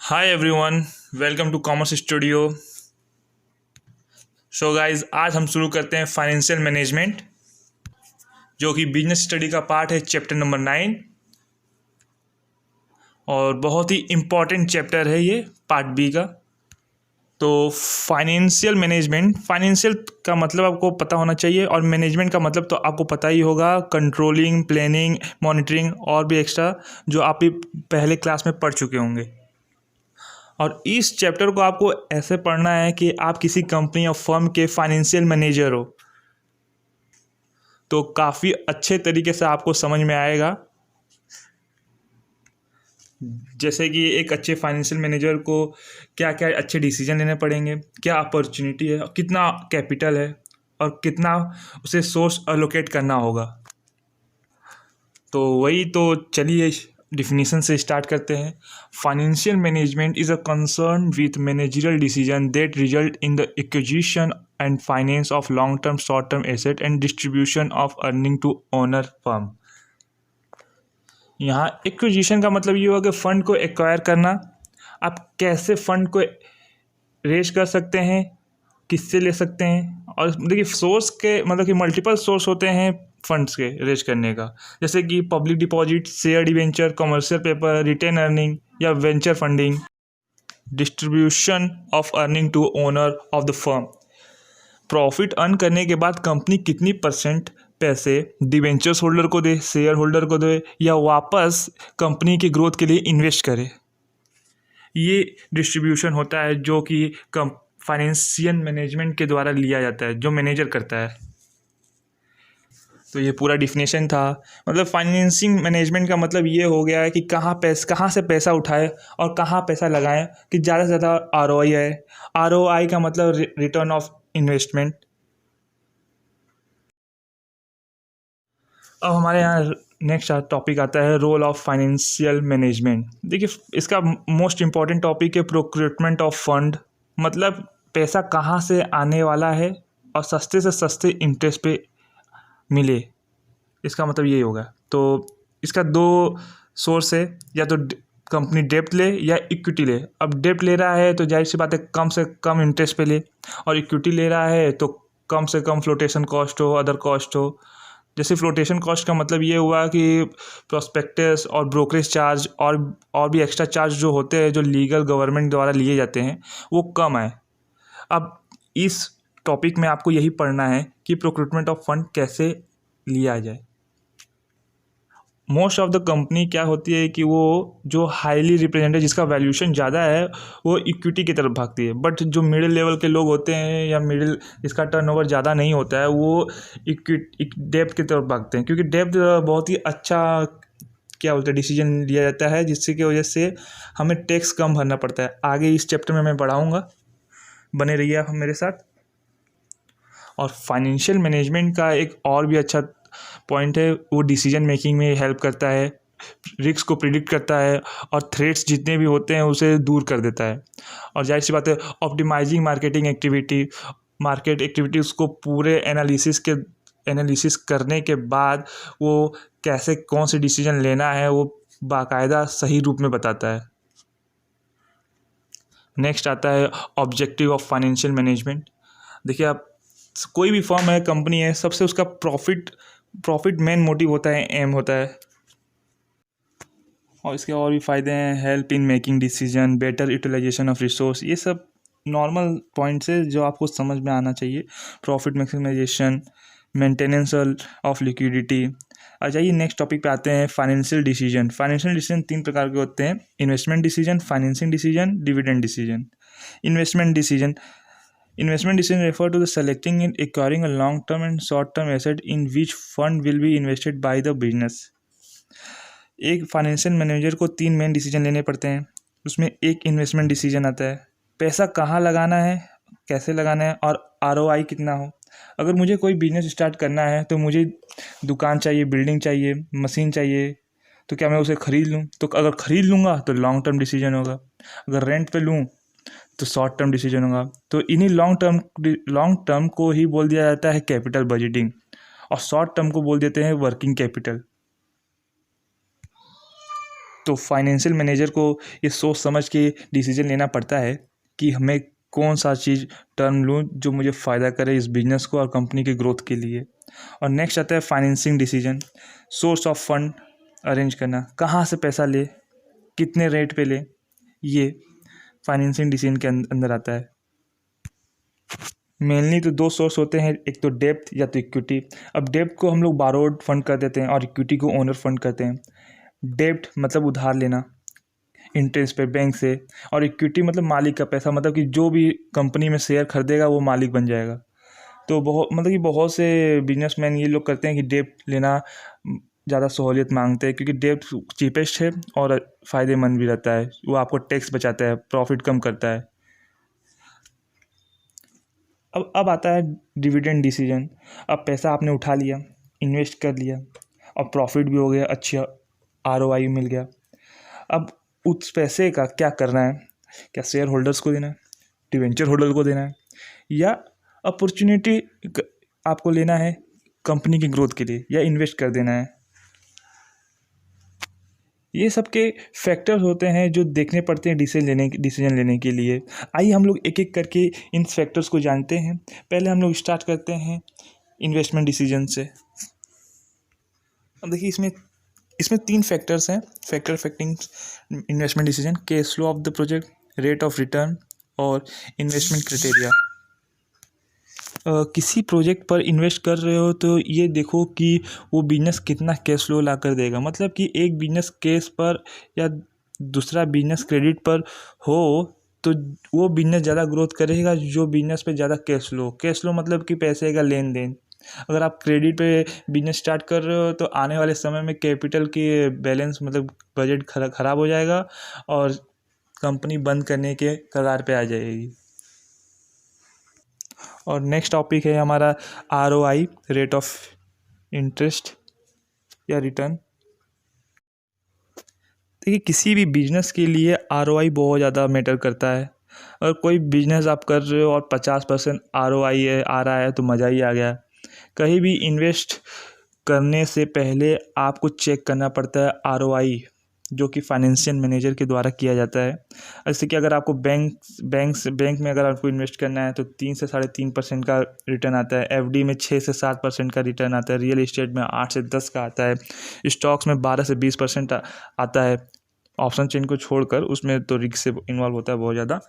Hi everyone, welcome to commerce studio. So guys, आज हम शुरू करते हैं फाइनेंशियल मैनेजमेंट, जो कि बिजनेस स्टडी का पार्ट है, चैप्टर नंबर 9। और बहुत ही इम्पॉर्टेंट चैप्टर है ये, पार्ट बी का। तो फाइनेंशियल मैनेजमेंट, फाइनेंशियल का मतलब आपको पता होना चाहिए, और मैनेजमेंट का मतलब तो आपको पता ही होगा, कंट्रोलिंग, प्लानिंग, मॉनिटरिंग और भी एक्स्ट्रा जो आप भी पहले क्लास में पढ़ चुके होंगे। और इस चैप्टर को आपको ऐसे पढ़ना है कि आप किसी कंपनी या फर्म के फाइनेंशियल मैनेजर हो, तो काफ़ी अच्छे तरीके से आपको समझ में आएगा। जैसे कि एक अच्छे फाइनेंशियल मैनेजर को क्या क्या अच्छे डिसीजन लेने पड़ेंगे, क्या अपॉर्चुनिटी है, कितना कैपिटल है और कितना उसे सोर्स अलोकेट करना होगा। तो वही तो चलिए डिफिनीशन से स्टार्ट करते हैं। Financial management is a concern with managerial decision that result in the acquisition and finance of long term, short term asset and distribution of earning to owner firm. यहाँ एक्विजिशन का मतलब ये होगा कि fund को acquire करना। आप कैसे फंड को रेज कर सकते हैं, किससे ले सकते हैं, और देखिए सोर्स के मतलब कि मल्टीपल सोर्स होते हैं फंड्स के रेज करने का, जैसे कि public deposit, share debenture, commercial paper, retain earning या venture funding. Distribution of earning to owner of the firm, profit earn करने के बाद कंपनी कितनी परसेंट पैसे डिवेंचर्स होल्डर को दे, शेयर होल्डर को दे, या वापस कंपनी की ग्रोथ के लिए इन्वेस्ट करे। ये डिस्ट्रीब्यूशन होता है जो कि फाइनेंशियल मैनेजमेंट के द्वारा लिया जाता है, जो मैनेजर करता है। तो ये पूरा डिफिनेशन था। मतलब फाइनेंसिंग मैनेजमेंट का मतलब ये हो गया है कि कहाँ से पैसा उठाए और कहाँ पैसा लगाएं कि ज़्यादा से ज़्यादा आरओआई है। आरओआई का मतलब रिटर्न ऑफ इन्वेस्टमेंट। अब हमारे यहाँ नेक्स्ट टॉपिक आता है रोल ऑफ फाइनेंशियल मैनेजमेंट। देखिए, इसका मोस्ट इम्पॉर्टेंट टॉपिक है प्रोक्रूटमेंट ऑफ फंड। मतलब पैसा कहाँ से आने वाला है और सस्ते से सस्ते इंटरेस्ट पे मिले, इसका मतलब यही होगा। तो इसका दो सोर्स है, या तो कंपनी डेब्ट ले या इक्विटी ले। अब डेब्ट ले रहा है तो जाहिर सी बात है कम से कम इंटरेस्ट पे ले, और इक्विटी ले रहा है तो कम से कम फ्लोटेशन कॉस्ट हो, अदर कॉस्ट हो। जैसे फ्लोटेशन कॉस्ट का मतलब ये हुआ कि प्रोस्पेक्टस और ब्रोकरेज चार्ज और भी एक्स्ट्रा चार्ज जो होते हैं, जो लीगल गवर्नमेंट द्वारा लिए जाते हैं, वो कम है। अब इस टॉपिक में आपको यही पढ़ना है कि प्रोक्रूटमेंट ऑफ फंड कैसे लिया जाए। मोस्ट ऑफ द कंपनी क्या होती है कि वो जो हाईली रिप्रेजेंटेड, जिसका वैल्यूएशन ज़्यादा है, वो इक्विटी की तरफ भागती है। बट जो मिडिल लेवल के लोग होते हैं या मिडिल जिसका टर्नओवर ज़्यादा नहीं होता है, वो डेब्ट की तरफ भागते हैं, क्योंकि डेब्ट बहुत ही अच्छा क्या बोलते हैं डिसीजन लिया जाता है, जिससे की वजह से हमें टैक्स कम भरना पड़ता है। आगे इस चैप्टर में मैं पढ़ाऊँगा, बने रहिए आप मेरे साथ। और फाइनेंशियल मैनेजमेंट का एक और भी अच्छा पॉइंट है, वो डिसीजन मेकिंग में हेल्प करता है, रिस्क को प्रिडिक्ट करता है, और थ्रेट्स जितने भी होते हैं उसे दूर कर देता है। और जाहिर सी बात है, ऑप्टिमाइजिंग मार्केट एक्टिविटीज़ को पूरे एनालिसिस करने के बाद वो कैसे कौन से डिसीजन लेना है, वो बाकायदा सही रूप में बताता है। नेक्स्ट आता है ऑब्जेक्टिव ऑफ फाइनेंशियल मैनेजमेंट। देखिए, आप कोई भी फर्म है, कंपनी है, सबसे उसका प्रॉफिट मेन मोटिव होता है, एम होता है। और इसके और भी फ़ायदे हैं, help in making decision, better utilisation of resource. ये सब नॉर्मल पॉइंट्स है जो आपको समझ में आना चाहिए। Profit maximization, maintenance of liquidity. आ जाइए नेक्स्ट टॉपिक पे आते हैं, फाइनेंशियल डिसीजन। फाइनेंशियल डिसीजन 3 प्रकार के होते हैं: investment decision, financing decision, dividend decision. Investment decision refer to the selecting and acquiring a long-term and short-term asset in which fund will be invested by the business। एक financial manager को 3 main decision लेने पड़ते हैं। उसमें एक investment decision आता है, पैसा कहाँ लगाना है, कैसे लगाना है, और आरओआई कितना हो। अगर मुझे कोई बिजनेस स्टार्ट करना है तो मुझे दुकान चाहिए, बिल्डिंग चाहिए, मशीन चाहिए, तो क्या मैं उसे ख़रीद लूँ? तो अगर ख़रीद लूँगा तो लॉन्ग टर्म डिसीजन होगा, अगर रेंट पे लूँ तो शॉर्ट टर्म डिसीजन होगा। तो इन्हीं लॉन्ग टर्म को ही बोल दिया जाता है कैपिटल बजटिंग, और शॉर्ट टर्म को बोल देते हैं वर्किंग कैपिटल। तो फाइनेंशियल मैनेजर को ये सोच समझ के डिसीजन लेना पड़ता है कि हमें कौन सा चीज़ टर्म लूँ जो मुझे फ़ायदा करे इस बिज़नेस को और कंपनी के ग्रोथ के लिए। और नेक्स्ट आता है financing decision, source of fund arrange करना, कहाँ से पैसा ले, कितने रेट पे ले, ये फाइनेंसिंग डिसीजन के अंदर आता है। मेनली तो दो सोर्स होते हैं, एक तो डेब्ट या तो इक्विटी। अब डेब्ट को हम लोग बारोड फंड कर देते हैं और इक्विटी को ओनर फंड करते हैं। डेब्ट मतलब उधार लेना इंटरेस्ट पे बैंक से, और इक्विटी मतलब मालिक का पैसा, मतलब कि जो भी कंपनी में शेयर खरीदेगा वो मालिक बन जाएगा। तो बहुत मतलब कि बहुत से बिजनेसमैन ये लोग करते हैं कि डेब्ट लेना ज़्यादा सहूलियत मांगते हैं, क्योंकि डेब्ट चीपेस्ट है और फ़ायदेमंद भी रहता है। वो आपको टैक्स बचाता है, प्रॉफिट कम करता है। अब आता है डिविडेंड डिसीजन। अब पैसा आपने उठा लिया, इन्वेस्ट कर लिया और प्रॉफिट भी हो गया, अच्छा ROI मिल गया। अब उस पैसे का क्या करना है? क्या शेयर होल्डर्स को देना है, डिवेंचर होल्डर को देना है, या अपॉर्चुनिटी आपको लेना है कंपनी की ग्रोथ के लिए, या इन्वेस्ट कर देना है? ये सब के फैक्टर्स होते हैं जो देखने पड़ते हैं डिसीजन लेने के लिए। आइए हम लोग एक एक करके इन फैक्टर्स को जानते हैं। पहले हम लोग स्टार्ट करते हैं इन्वेस्टमेंट डिसीजन से। अब देखिए इसमें 3 फैक्टर्स हैं factor affecting investment decision: cash flow of the project, rate of return और इन्वेस्टमेंट क्राइटेरिया। किसी प्रोजेक्ट पर इन्वेस्ट कर रहे हो तो ये देखो कि वो बिजनेस कितना कैश फ्लो ला कर देगा। मतलब कि एक बिजनेस कैश पर या दूसरा बिजनेस क्रेडिट पर हो तो वो बिजनेस ज़्यादा ग्रोथ करेगा जो बिजनेस पे ज़्यादा कैश फ्लो मतलब कि पैसे का लेन देन। अगर आप क्रेडिट पे बिजनेस स्टार्ट कर रहे हो तो आने वाले समय में कैपिटल की बैलेंस मतलब बजट ख़राब हो जाएगा और कंपनी बंद करने के कगार पे आ जाएगी। और नेक्स्ट टॉपिक है हमारा ROI, रेट ऑफ इंटरेस्ट या रिटर्न। देखिए किसी भी बिजनेस के लिए ROI बहुत ज़्यादा मैटर करता है। अगर कोई बिजनेस आप कर रहे हो और 50% ROI आ रहा है तो मज़ा ही आ गया। कहीं भी इन्वेस्ट करने से पहले आपको चेक करना पड़ता है ROI, जो कि फाइनेंशियल मैनेजर के द्वारा किया जाता है। जैसे कि अगर आपको बैंक में अगर आपको इन्वेस्ट करना है तो 3 से 3.5% का रिटर्न आता है, FD में 6 से 7% का रिटर्न आता है, रियल इस्टेट में 8 से 10 का आता है, स्टॉक्स में 12 से 20% आता है। ऑप्शन चेन को छोड़कर उसमें तो रिस्क से इन्वॉल्व होता है बहुत ज़्यादा।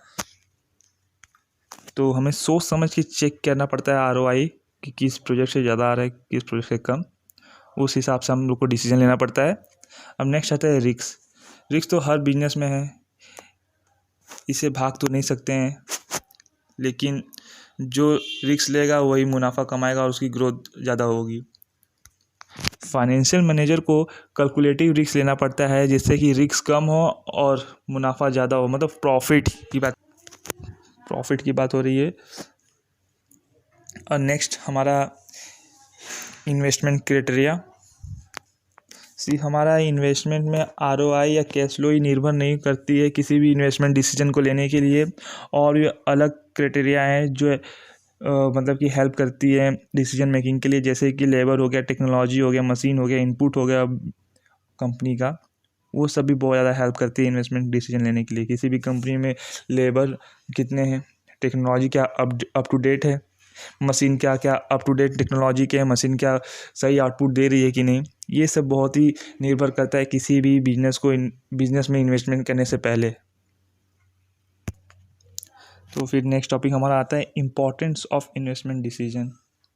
तो हमें सोच समझ के चेक करना पड़ता है ROI कि किस प्रोजेक्ट से ज़्यादा आ रहा है, किस प्रोजेक्ट से कम। उस हिसाब से हम लोग को डिसीजन लेना पड़ता है। अब नेक्स्ट आता है रिस्क तो हर बिजनेस में है, इसे भाग तो नहीं सकते हैं, लेकिन जो रिस्क लेगा वही मुनाफा कमाएगा और उसकी ग्रोथ ज़्यादा होगी। फाइनेंशियल मैनेजर को कैलकुलेटिव रिस्क लेना पड़ता है जिससे कि रिस्क कम हो और मुनाफा ज़्यादा हो, मतलब प्रॉफिट की बात हो रही है। और नेक्स्ट हमारा इन्वेस्टमेंट क्राइटेरिया। हमारा इन्वेस्टमेंट में ROI या कैश फ्लो ही निर्भर नहीं करती है किसी भी इन्वेस्टमेंट डिसीजन को लेने के लिए, और ये अलग क्राइटेरिया हैं जो मतलब कि हेल्प करती है डिसीजन मेकिंग के लिए, जैसे कि लेबर हो गया, टेक्नोलॉजी हो गया, मशीन हो गया, इनपुट हो गया कंपनी का, वो सब भी बहुत ज़्यादा हेल्प करती है इन्वेस्टमेंट डिसीजन लेने के लिए। किसी भी कंपनी में लेबर कितने हैं, टेक्नोलॉजी क्या अप टू डेट है, मशीन क्या अप टू डेट टेक्नोलॉजी के है, मशीन क्या सही आउटपुट दे रही है कि नहीं, ये सब बहुत ही निर्भर करता है किसी भी बिजनेस में इन्वेस्टमेंट करने से पहले। तो फिर नेक्स्ट टॉपिक हमारा आता है इम्पोर्टेंस ऑफ इन्वेस्टमेंट डिसीजन।